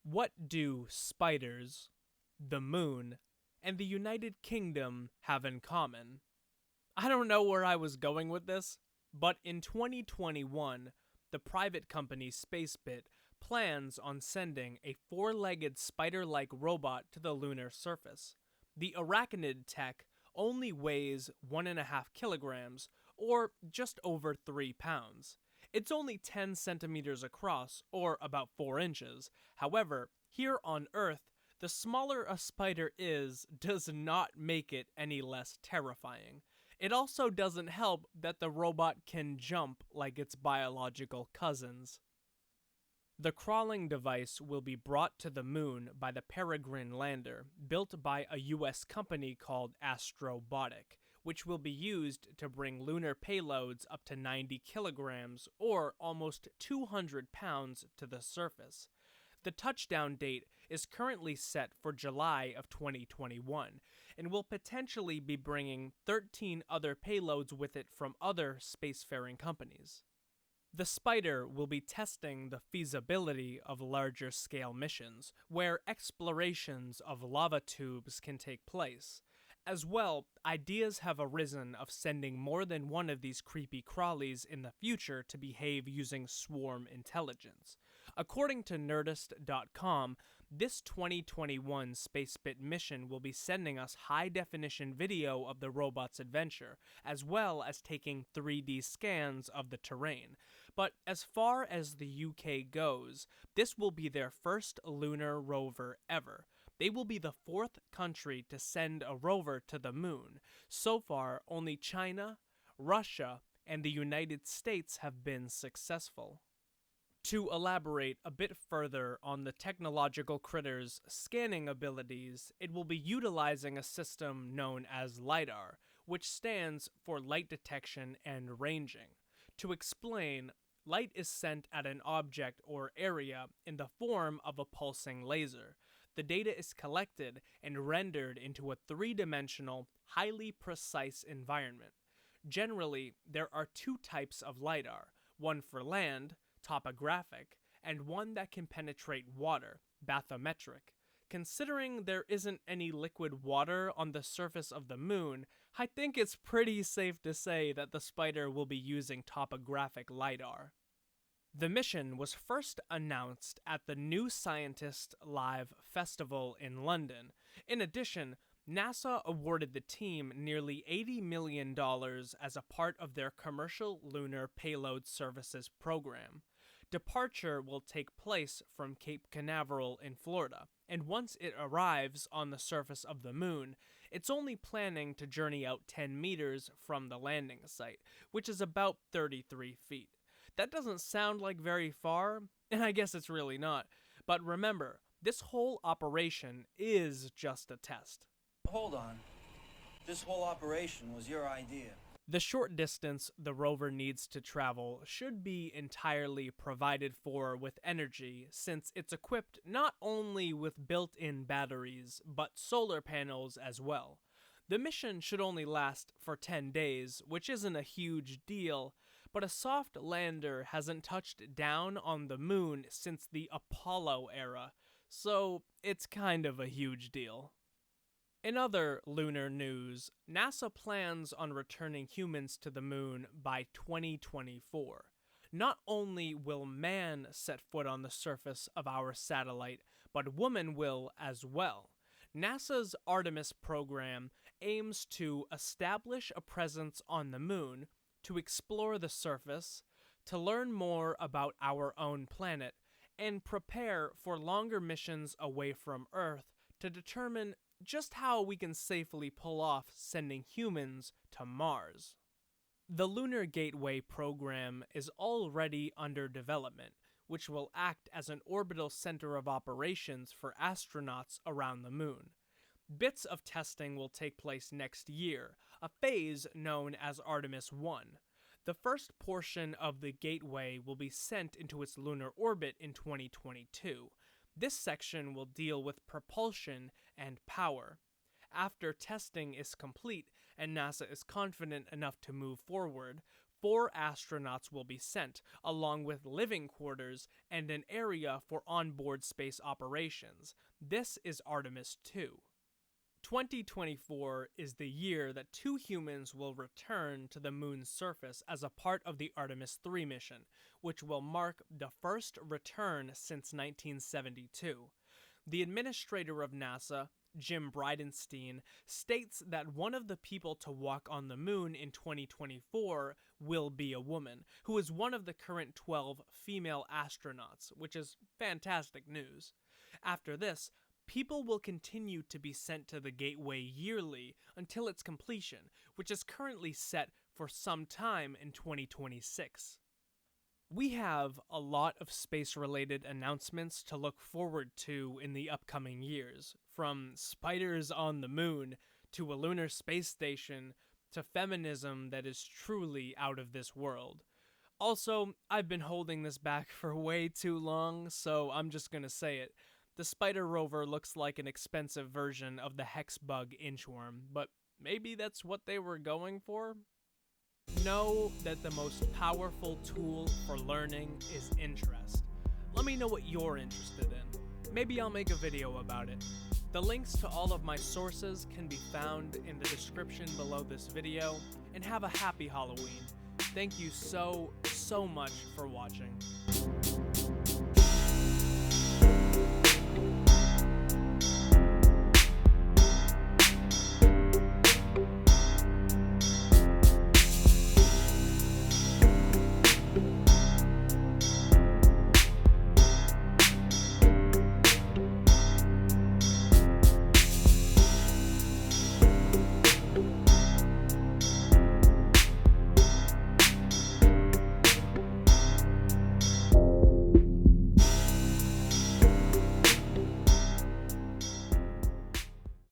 What do spiders, the moon, and the United Kingdom have in common? I don't know where I was going with this, but in 2021, the private company Spacebit plans on sending a four-legged spider-like robot to the lunar surface. The arachnid tech only weighs 1.5 kilograms, or just over 3 pounds. It's only 10 centimeters across, or about 4 inches. However, here on Earth, the smaller a spider is does not make it any less terrifying. It also doesn't help that the robot can jump like its biological cousins. The crawling device will be brought to the moon by the Peregrine lander, built by a US company called Astrobotic, which will be used to bring lunar payloads up to 90 kilograms, or almost 200 pounds, to the surface. The touchdown date is currently set for July of 2021, and will potentially be bringing 13 other payloads with it from other spacefaring companies. The Spider will be testing the feasibility of larger scale missions, where explorations of lava tubes can take place. As well, ideas have arisen of sending more than one of these creepy crawlies in the future to behave using swarm intelligence. According to Nerdist.com, this 2021 Spacebit mission will be sending us high-definition video of the robot's adventure, as well as taking 3D scans of the terrain. But as far as the UK goes, this will be their first lunar rover ever. They will be the fourth country to send a rover to the moon. So far, only China, Russia, and the United States have been successful. To elaborate a bit further on the technological critter's scanning abilities, it will be utilizing a system known as LiDAR, which stands for light detection and ranging. To explain, light is sent at an object or area in the form of a pulsing laser. The data is collected and rendered into a three-dimensional, highly precise environment. Generally, there are two types of LiDAR, one for land, topographic, and one that can penetrate water, bathymetric. Considering there isn't any liquid water on the surface of the moon, I think it's pretty safe to say that the Spider will be using topographic LiDAR. The mission was first announced at the New Scientist Live Festival in London. In addition, NASA awarded the team nearly $80 million as a part of their Commercial Lunar Payload Services program. Departure will take place from Cape Canaveral in Florida, and once it arrives on the surface of the moon, it's only planning to journey out 10 meters from the landing site, which is about 33 feet. That doesn't sound like very far, and I guess it's really not. But remember, this whole operation is just a test. Hold on. This whole operation was your idea. The short distance the rover needs to travel should be entirely provided for with energy, since it's equipped not only with built-in batteries, but solar panels as well. The mission should only last for 10 days, which isn't a huge deal, but a soft lander hasn't touched down on the moon since the Apollo era, so it's kind of a huge deal. In other lunar news, NASA plans on returning humans to the moon by 2024. Not only will man set foot on the surface of our satellite, but woman will as well. NASA's Artemis program aims to establish a presence on the moon, to explore the surface, to learn more about our own planet, and prepare for longer missions away from Earth to determine just how we can safely pull off sending humans to Mars. The Lunar Gateway program is already under development, which will act as an orbital center of operations for astronauts around the moon. Bits of testing will take place next year, a phase known as Artemis 1. The first portion of the Gateway will be sent into its lunar orbit in 2022. This section will deal with propulsion and power. After testing is complete and NASA is confident enough to move forward, 4 astronauts will be sent, along with living quarters and an area for onboard space operations. This is Artemis 2. 2024 is the year that 2 humans will return to the moon's surface as a part of the Artemis 3 mission, which will mark the first return since 1972. The administrator of NASA, Jim Bridenstine, states that one of the people to walk on the moon in 2024 will be a woman, who is one of the current 12 female astronauts, which is fantastic news. After this, people will continue to be sent to the gateway yearly until its completion, which is currently set for some time in 2026. We have a lot of space-related announcements to look forward to in the upcoming years, from spiders on the moon to a lunar space station to feminism that is truly out of this world. Also, I've been holding this back for way too long, so I'm just gonna say it. The spider rover looks like an expensive version of the hex bug inchworm, but maybe that's what they were going for? Know that the most powerful tool for learning is interest. Let me know what you're interested in. Maybe I'll make a video about it. The links to all of my sources can be found in the description below this video, and have a happy Halloween. Thank you so much for watching.